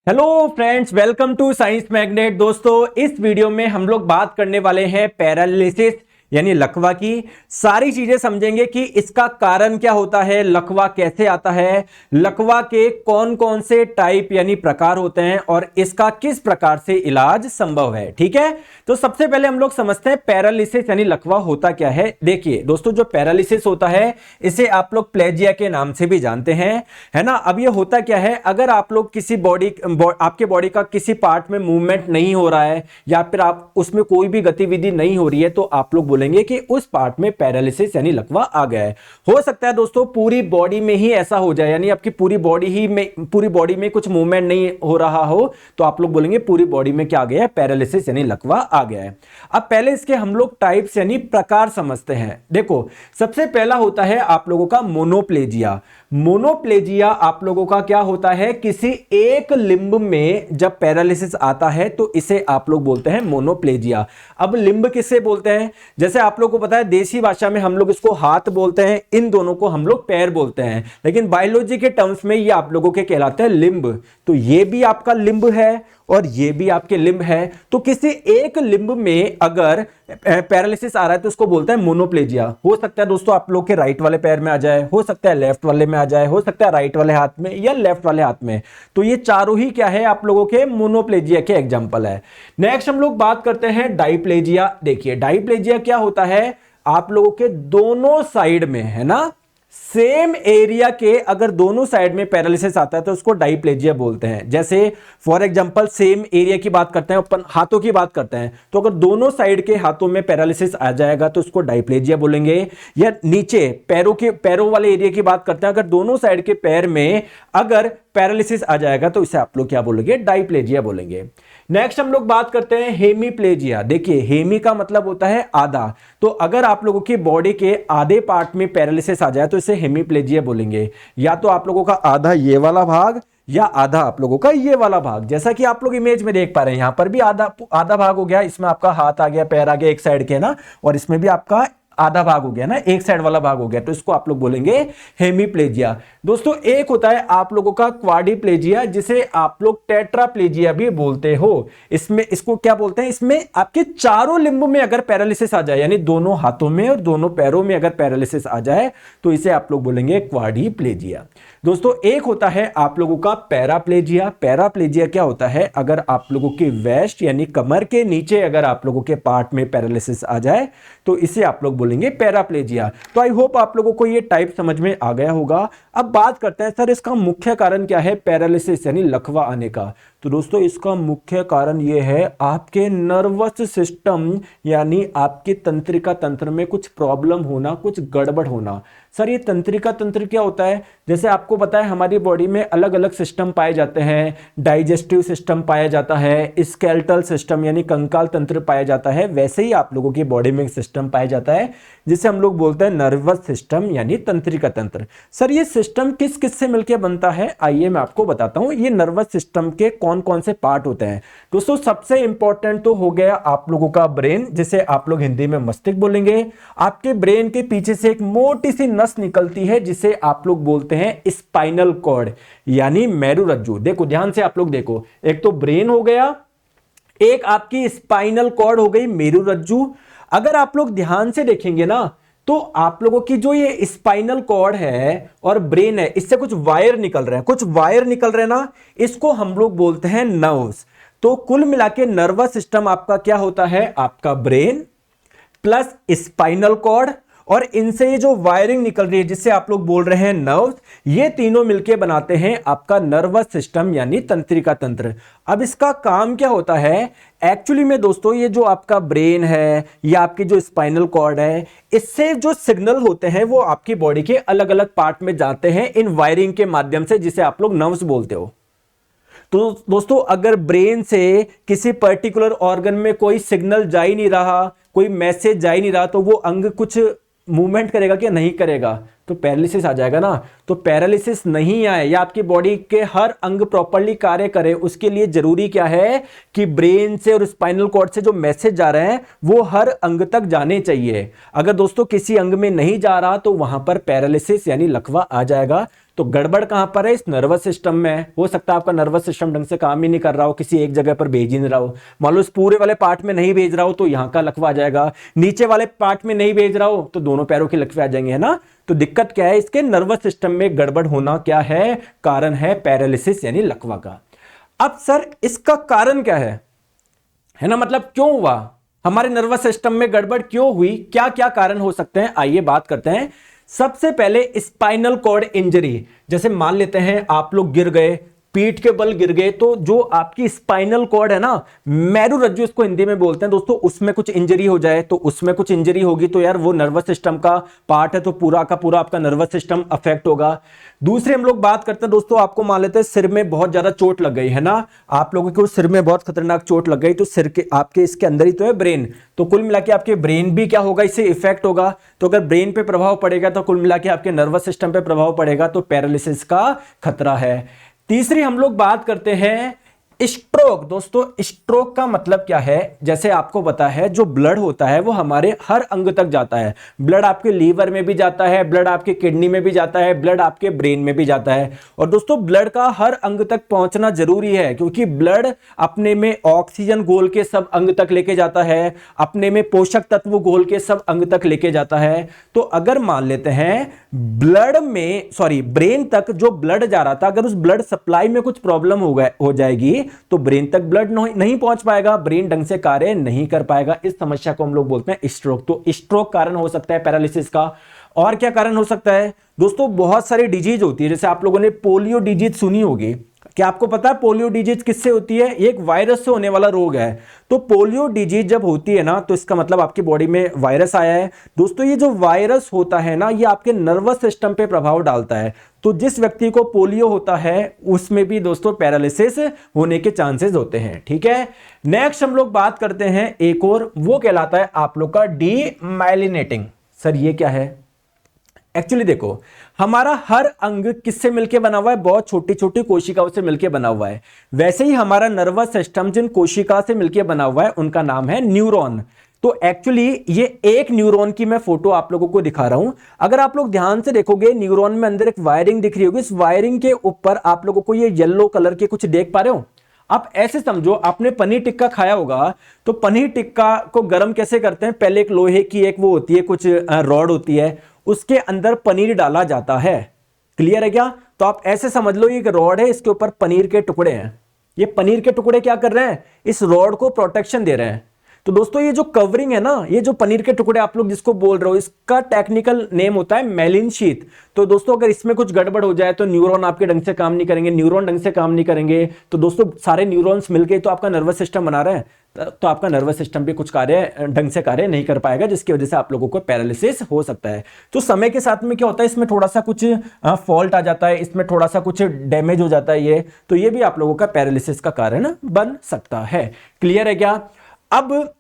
Hello friends, welcome to science magnet. दोस्तों, इस video में हम लोग बात करने वाले हैं पैरालिसिस यानी लकवा की। सारी चीजें समझेंगे कि इसका कारण क्या होता है, लकवा कैसे आता है, लकवा के कौन कौन से टाइप यानी प्रकार होते हैं और इसका किस प्रकार से इलाज संभव है। ठीक है, तो सबसे पहले हम लोग समझते हैं पैरालिसिस यानी लकवा होता क्या है। देखिए दोस्तों, जो पैरालिसिस होता है इसे आप लोग प्लेजिया के नाम से भी जानते हैं, है ना। अब ये होता क्या है, अगर आप लोग किसी आपके बॉडी का किसी पार्ट में मूवमेंट नहीं हो रहा है या फिर आप उसमें कोई भी गतिविधि नहीं हो रही है, तो आप लोग बोलेंगे कि उस पार्ट में पैरालिसिस यानी लकवा आ गया है। हो सकता है दोस्तों पूरी बॉडी में ही ऐसा हो जाए, यानी आपकी पूरी बॉडी में कुछ मूवमेंट नहीं हो रहा हो, तो आप लोग बोलेंगे पूरी बॉडी में क्या आ गया है, पैरालिसिस यानी लकवा आ गया है। अब पहले इसके हम लोग टाइप्स यानी प्रकार समझते हैं। देखो, सबसे पहला होता है आप लोगों का मोनोप्लेजिया। मोनोप्लेजिया आप लोगों का क्या होता है, किसी एक लिंब में जब पैरालिसिस आता है तो इसे आप लोग बोलते हैं मोनोप्लेजिया। अब लिंब किससे बोलते हैं, जैसे आप लोग को पता है देसी भाषा में हम लोग इसको हाथ बोलते हैं, इन दोनों को हम लोग पैर बोलते हैं, लेकिन बायोलॉजी के टर्म्स में ये आप लोगों के कहलाते हैं लिंब। तो ये भी आपका लिंब है और ये भी आपके लिंब है। तो किसी एक लिंब में अगर पैरालिसिस आ रहा है तो उसको बोलते हैं मोनोप्लेजिया। हो सकता है दोस्तों आप लोग के राइट वाले पैर में आ जाए, हो सकता है लेफ्ट वाले में आ जाए, हो सकता है राइट वाले हाथ में या लेफ्ट वाले हाथ में। तो ये चारों ही क्या है, आप लोगों के मोनोप्लेजिया के एग्जांपल है। नेक्स्ट हम लोग बात करते हैं डाइप्लेजिया। देखिए, डाइप्लेजिया क्या होता है, आप लोगों के दोनों साइड में, है ना, सेम एरिया के अगर दोनों साइड में पैरालिसिस आता है तो उसको डाइप्लेजिया बोलते हैं। जैसे फॉर एग्जांपल सेम एरिया की बात करते हैं, अपन हाथों की बात करते हैं, तो अगर दोनों साइड के हाथों में पैरालिसिस आ जाएगा तो उसको डाइप्लेजिया बोलेंगे। या नीचे पैरों वाले एरिया की बात करते हैं, अगर दोनों साइड के पैर में अगर पैरालिसिस आ जाएगा तो इसे आप लोग क्या बोलेंगे, डाइप्लेजिया बोलेंगे। नेक्स्ट हम लोग बात करते हैं हेमीप्लेजिया। देखिए, हेमी का मतलब होता है आधा, तो अगर आप लोगों की बॉडी के आधे पार्ट में पैरालिसिस आ जाए तो इसे हेमीप्लेजिया बोलेंगे। या तो आप लोगों का आधा ये वाला भाग या आधा आप लोगों का ये वाला भाग, जैसा कि आप लोग इमेज में देख पा रहे हैं, यहां पर भी आधा आधा भाग हो गया, इसमें आपका हाथ आ गया, पैर आ गया एक साइड के ना, और इसमें भी आपका आधा भाग हो गया ना, एक साइड वाला भाग हो गया, तो इसको आप लोग बोलेंगे हेमीप्लेजिया। दोस्तों, एक होता है आप लोगों का क्वाड्रिप्लेजिया, जिसे आप लोग टेट्राप्लेजिया भी बोलते हो। इसमें इसको क्या बोलते हैं, इसमें आपके चारों लिंब में अगर पैरालिसिस आ जाए, यानी दोनों हाथों में और दोनों पैरों में अगर पैरालिसिस आ जाए तो इसे आप लोग बोलेंगे क्वाड्रिप्लेजिया। दोस्तों, एक होता है आप लोगों का पैराप्लेजिया। पैराप्लेजिया क्या होता है, अगर आप लोगों की वेस्ट यानी कमर के नीचे अगर आप लोगों के पार्ट में पैरालिसिस आ जाए तो इसे आप लोग बोलेंगे पैराप्लेजिया। तो आई होप आप लोगों को ये टाइप समझ में आ गया होगा। अब बात करते हैं सर इसका मुख्य कारण क्या है पैरालिसिस यानी लकवा आने का। तो दोस्तों, इसका मुख्य कारण यह है आपके नर्वस सिस्टम यानी आपके तंत्रिका तंत्र में कुछ प्रॉब्लम होना, कुछ गड़बड़ होना। सर ये तंत्रिका तंत्र क्या होता है, जैसे आपको पता है हमारी बॉडी में अलग अलग सिस्टम पाए जाते हैं। डाइजेस्टिव सिस्टम पाया जाता है, स्केलेटल सिस्टम यानी कंकाल तंत्र पाया जाता है, वैसे ही आप लोगों की बॉडी में एक सिस्टम पाया जाता है जिसे हम लोग बोलते हैं नर्वस सिस्टम यानी तंत्रिका तंत्र। सर ये सिस्टम किस किस से मिलकर बनता है, आइए मैं आपको बताता हूं। ये नर्वस सिस्टम के कौन कौन से पार्ट होते हैं। दोस्तों, सबसे इंपॉर्टेंट तो हो गया आप लोगों का ब्रेन, जिसे आप लोग हिंदी में मस्तिष्क बोलेंगे। आपके ब्रेन के पीछे से एक मोटी सी नस निकलती है जिसे आप लोग बोलते हैं स्पाइनल कॉर्ड यानी मेरुरज्जु। देखो ध्यान से आप लोग देखो, एक तो ब्रेन हो गया, एक आपकी स्पाइनल कॉर्ड हो गई मेरुरज्जु। अगर आप लोग ध्यान से देखेंगे ना तो आप लोगों की जो ये स्पाइनल कॉर्ड है और ब्रेन है, इससे कुछ वायर निकल रहे हैं, कुछ वायर निकल रहे हैं ना, इसको हम लोग बोलते हैं नर्व्स। तो कुल मिला के नर्वस सिस्टम आपका क्या होता है, आपका ब्रेन प्लस स्पाइनल कॉर्ड, और इनसे ये जो वायरिंग निकल रही है जिससे आप लोग बोल रहे हैं नर्व्स, ये तीनों मिलके बनाते हैं आपका नर्वस सिस्टम यानी तंत्रिका तंत्र। अब इसका काम क्या होता है एक्चुअली में दोस्तों, ये जो आपका ब्रेन है या आपकी जो स्पाइनल कॉर्ड है, इससे जो सिग्नल होते हैं वो आपकी बॉडी के अलग अलग पार्ट में जाते हैं इन वायरिंग के माध्यम से, जिसे आप लोग नर्व्स बोलते हो। तो दोस्तों, अगर ब्रेन से किसी पर्टिकुलर ऑर्गन में कोई सिग्नल जा ही नहीं रहा, कोई मैसेज जा ही नहीं रहा, तो वो अंग कुछ मूवमेंट करेगा क्या, नहीं करेगा। तो पैरालिसिस आ जाएगा ना। तो पैरालिसिस नहीं आए या आपकी बॉडी के हर अंग प्रॉपर्ली कार्य करे, उसके लिए जरूरी क्या है कि ब्रेन से और स्पाइनल कॉर्ड से जो मैसेज जा रहे हैं वो हर अंग तक जाने चाहिए। अगर दोस्तों किसी अंग में नहीं जा रहा तो वहां पर पैरालिसिस यानी लकवा आ जाएगा। तो गड़बड़ कहां पर है? इस नर्वस सिस्टम में। हो सकता है आपका नर्वस सिस्टम ढंग से काम ही नहीं कर रहा हो, किसी एक जगह पर भेज ही नहीं रहा हो। मान लो इस पूरे वाले पार्ट में नहीं भेज रहा हो तो यहां का लकवा आ जाएगा, नीचे वाले पार्ट में नहीं भेज रहा हो तो दोनों पैरों के लकवे आ जाएंगे, है ना। तो दिक्कत क्या है? इसके नर्वस सिस्टम में गड़बड़ होना क्या है? कारण है पैरालिसिस यानी लकवा का। अब सर इसका कारण क्या है ना, मतलब क्यों हुआ, हमारे नर्वस सिस्टम में गड़बड़ क्यों हुई, क्या क्या कारण हो सकते हैं, आइए बात करते हैं। सबसे पहले स्पाइनल कॉर्ड इंजरी। जैसे मान लेते हैं आप लोग गिर गए, पीठ के बल गिर गए, तो जो आपकी स्पाइनल कॉर्ड है ना, मेरुरज्जु इसको हिंदी में बोलते हैं दोस्तों, उसमें कुछ इंजरी हो जाए तो उसमें कुछ इंजरी होगी तो यार वो नर्वस सिस्टम का पार्ट है, तो पूरा का पूरा आपका नर्वस सिस्टम अफेक्ट होगा। दूसरे हम लोग बात करते हैं दोस्तों, आपको मान लेते हैं सिर में बहुत ज्यादा चोट लग गई है ना, आप लोगों को सिर में बहुत खतरनाक चोट लग गई, तो सिर के आपके इसके अंदर ही तो है ब्रेन, तो कुल मिला के आपके ब्रेन भी क्या होगा, इससे इफेक्ट होगा। तो अगर ब्रेन पे प्रभाव पड़ेगा तो कुल मिला के आपके नर्वस सिस्टम पे प्रभाव पड़ेगा, तो पैरालिसिस का खतरा है। तीसरी हम लोग बात करते हैं स्ट्रोक। दोस्तों स्ट्रोक का मतलब क्या है? जैसे आपको पता है जो ब्लड होता है वो हमारे हर अंग तक जाता है। ब्लड आपके लीवर में भी जाता है, ब्लड आपके किडनी में भी जाता है, ब्लड आपके ब्रेन में भी जाता है। और दोस्तों ब्लड का हर अंग तक पहुंचना जरूरी है, क्योंकि ब्लड अपने में ऑक्सीजन घोल के सब अंग तक लेके जाता है, अपने में पोषक तत्व घोल के सब अंग तक लेके जाता है। तो अगर मान लेते हैं ब्रेन तक जो ब्लड जा रहा था, अगर उस ब्लड सप्लाई में कुछ प्रॉब्लम हो जाएगी तो ब्रेन तक ब्लड नहीं पहुंच पाएगा, ब्रेन ढंग से कार्य नहीं कर पाएगा। इस समस्या को हम लोग बोलते हैं स्ट्रोक। तो स्ट्रोक कारण हो सकता है पैरालिसिस का। और क्या कारण हो सकता है दोस्तों? बहुत सारी डिजीज होती है, जैसे आप लोगों ने पोलियो डिजीज सुनी होगी। क्या आपको पता है पोलियो डिजीज किससे होती है? एक वायरस से होने वाला रोग है। तो पोलियो डिजीज जब होती है ना, तो इसका मतलब आपकी बॉडी में वायरस आया है। दोस्तों ये जो वायरस होता है ना, ये आपके नर्वस सिस्टम पे प्रभाव डालता है। तो जिस व्यक्ति को पोलियो होता है उसमें भी दोस्तों पैरालिसिस होने के चांसेस होते हैं। ठीक है, नेक्स्ट हम लोग बात करते हैं एक और, वो कहलाता है आप लोग का डीमाइलिनेटिंग। सर ये क्या है? एक्चुअली देखो, हमारा हर अंग किससे मिलकर बना हुआ है? बहुत छोटी छोटी कोशिकाओं से मिलकर बना हुआ है। वैसे ही हमारा नर्वस सिस्टम जिन कोशिका से मिलकर बना हुआ है उनका नाम है न्यूरॉन। तो एक्चुअली ये एक न्यूरॉन की मैं फोटो आप लोगों को दिखा रहा हूं। अगर आप लोग ध्यान से देखोगे, न्यूरॉन में अंदर एक वायरिंग दिख रही होगी, इस वायरिंग के ऊपर आप लोगों को ये येलो कलर के कुछ देख पा रहे हो? आप ऐसे समझो, आपने पनीर टिक्का खाया होगा, तो पनीर टिक्का को गर्म कैसे करते हैं? पहले एक लोहे की एक वो होती है, कुछ रॉड होती है, उसके अंदर पनीर डाला जाता है। क्लियर है क्या? तो आप ऐसे समझ लो, ये एक रॉड है, इसके ऊपर पनीर के टुकड़े हैं। ये पनीर के टुकड़े क्या कर रहे हैं? इस रॉड को प्रोटेक्शन दे रहे हैं। तो दोस्तों ये जो कवरिंग है ना, ये जो पनीर के टुकड़े आप लोग जिसको बोल रहे हो, इसका टेक्निकल नेम होता है मेलिन शीथ। तो दोस्तों अगर इसमें कुछ गड़बड़ हो जाए तो न्यूरॉन आपके ढंग से काम नहीं करेंगे, न्यूरॉन ढंग से काम नहीं करेंगे, तो दोस्तों सारे न्यूरॉन्स मिलके तो आपका नर्वस सिस्टम बना रहे हैं, तो आपका नर्वस सिस्टम भी कुछ कार्य ढंग से कार्य नहीं कर पाएगा, जिसकी वजह से आप लोगों को पैरालिसिस हो सकता है। तो समय के साथ में क्या होता है, इसमें थोड़ा सा कुछ फॉल्ट आ जाता है, इसमें थोड़ा सा कुछ डैमेज हो जाता है ये, तो ये भी आप लोगों का पैरालिसिस का कारण बन सकता है। क्लियर है क्या? अब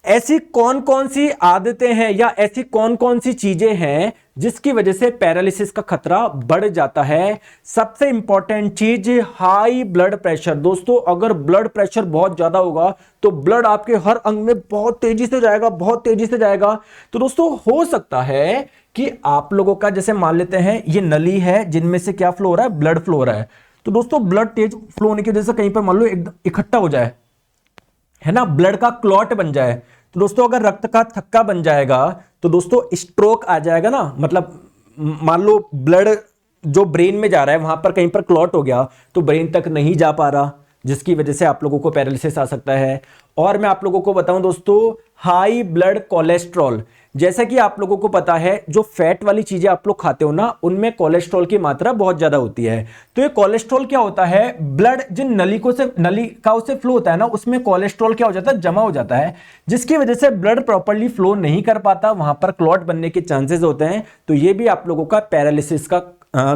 ऐसी कौन कौन सी आदतें हैं या ऐसी कौन कौन सी चीजें हैं जिसकी वजह से पैरालिसिस का खतरा बढ़ जाता है? सबसे इंपॉर्टेंट चीज, हाई ब्लड प्रेशर। दोस्तों अगर ब्लड प्रेशर बहुत ज्यादा होगा तो ब्लड आपके हर अंग में बहुत तेजी से जाएगा, बहुत तेजी से जाएगा। तो दोस्तों हो सकता है कि आप लोगों का, जैसे मान लेते हैं ये नली है जिनमें से क्या फ्लो हो रहा है? ब्लड फ्लो हो रहा है। तो दोस्तों ब्लड तेज फ्लो होने की वजह से कहीं पर मान लो इकट्ठा हो जाए, है ना, ब्लड का क्लॉट बन जाए, तो दोस्तों अगर रक्त का थक्का बन जाएगा तो दोस्तों स्ट्रोक आ जाएगा ना। मतलब मान लो ब्लड जो ब्रेन में जा रहा है वहां पर कहीं पर क्लॉट हो गया तो ब्रेन तक नहीं जा पा रहा, जिसकी वजह से आप लोगों को पैरालिसिस आ सकता है। और मैं आप लोगों को बताऊं दोस्तों, हाई ब्लड कोलेस्ट्रॉल। जैसा कि आप लोगों को पता है जो फैट वाली चीजें आप लोग खाते हो ना, उनमें कोलेस्ट्रॉल की मात्रा बहुत ज्यादा होती है। तो ये कोलेस्ट्रॉल क्या होता है? ब्लड जिन नलिकाओं से फ्लो होता है ना, उसमें कोलेस्ट्रॉल क्या हो जाता है? जमा हो जाता है, जिसकी वजह से ब्लड प्रॉपर्ली फ्लो नहीं कर पाता, वहां पर क्लॉट बनने के चांसेस होते हैं। तो ये भी आप लोगों का पैरालिसिस का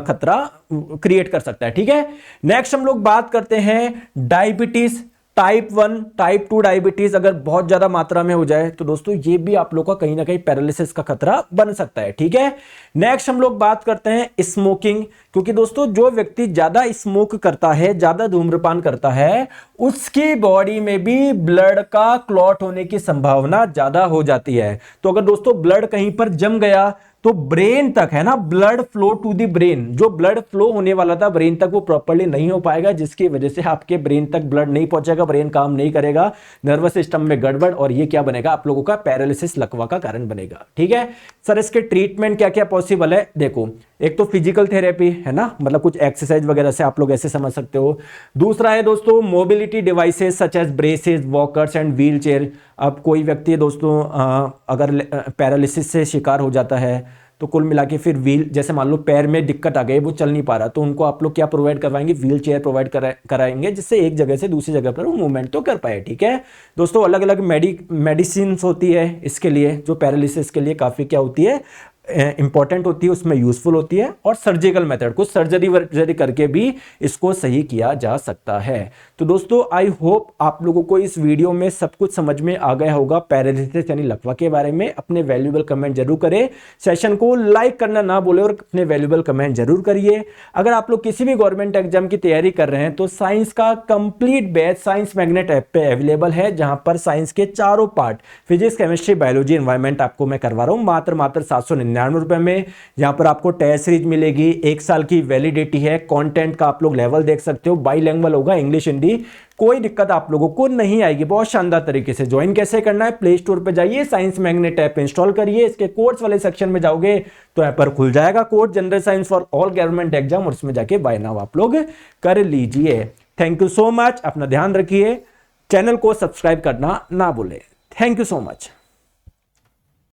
खतरा क्रिएट कर सकता है। ठीक है, नेक्स्ट हम लोग बात करते हैं डायबिटीज। टाइप 1 टाइप 2 डायबिटीज अगर बहुत ज्यादा मात्रा में हो जाए तो दोस्तों ये भी आप लोग का कहीं ना कहीं पैरालिसिस का खतरा बन सकता है। ठीक है, नेक्स्ट हम लोग बात करते हैं स्मोकिंग, क्योंकि दोस्तों जो व्यक्ति ज्यादा स्मोक करता है, ज्यादा धूम्रपान करता है, उसकी बॉडी में भी ब्लड का क्लॉट होने की संभावना ज्यादा हो जाती है। तो अगर दोस्तों ब्लड कहीं पर जम गया तो ब्रेन तक, है ना, blood flow to the brain, जो ब्लड फ्लो होने वाला था ब्रेन तक वो प्रॉपर्ली नहीं हो पाएगा, जिसकी वजह से आपके ब्रेन तक ब्लड नहीं पहुंचेगा, ब्रेन काम नहीं करेगा, नर्वस सिस्टम में गड़बड़, और ये क्या बनेगा, आप लोगों का पैरालिसिस, लकवा का कारण बनेगा। ठीक है सर, इसके ट्रीटमेंट क्या क्या पॉसिबल है? देखो, एक तो फिजिकल थेरेपी है ना, मतलब कुछ एक्सरसाइज वगैरह से आप लोग ऐसे समझ सकते हो। दूसरा है दोस्तों mobility devices such as braces, walkers and wheel chair. अब कोई व्यक्ति है दोस्तों अगर पैरालिसिस से शिकार हो जाता है तो कुल मिला के फिर व्हील, जैसे मान लो पैर में दिक्कत आ गई, वो चल नहीं पा रहा, तो उनको आप लोग क्या प्रोवाइड करवाएंगे, व्हील चेयर प्रोवाइड कराएंगे, जिससे एक जगह से दूसरी जगह पर वो मूवमेंट तो कर पाए। ठीक है दोस्तों, अलग अलग मेडिसिन होती है इसके लिए, जो पैरालिसिस के लिए काफ़ी क्या होती है, इंपॉर्टेंट होती है, उसमें यूजफुल होती है, और सर्जिकल मेथड, कुछ सर्जरी वर्जरी करके भी इसको सही किया जा सकता है। तो दोस्तों आई होप आप लोगों को इस वीडियो में सब कुछ समझ में आ गया होगा पैरालिसिस यानी लकवा के बारे में। अपने वैल्यूएबल कमेंट जरूर करें, सेशन को लाइक करना ना भूलें और अपने वैल्यूएबल कमेंट जरूर करिए। अगर आप लोग किसी भी गवर्नमेंट एग्जाम की तैयारी कर रहे हैं तो साइंस का complete batch science magnet app पे अवेलेबल है, जहां पर साइंस के चारों part physics, chemistry, biology, environment आपको मैं करवा रहा हूं मात्र 799 रुपए में। यहां पर आपको टेस्ट सीरीज मिलेगी, 1 साल की वैलिडिटी है, कंटेंट का आप लोग लेवल देख सकते हो, बाइलैंग्वेज होगा, इंग्लिश हिंदी, कोई दिक्कत आप लोगों को नहीं आएगी। बहुत शानदार तरीके से ज्वाइन कैसे करना है, प्ले स्टोर पे जाइए, साइंस मैग्नेट ऐप इंस्टॉल करिए, इसके कोर्स वाले सेक्शन में जाओगे तो ऐप पर खुल जाएगा course general science for all government exam, और उसमें जाके बाय नाउ आप लोग कर लीजिए। थैंक यू सो मच, अपना ध्यान रखिए, चैनल को सब्सक्राइब करना ना भूलें। Thank you so much.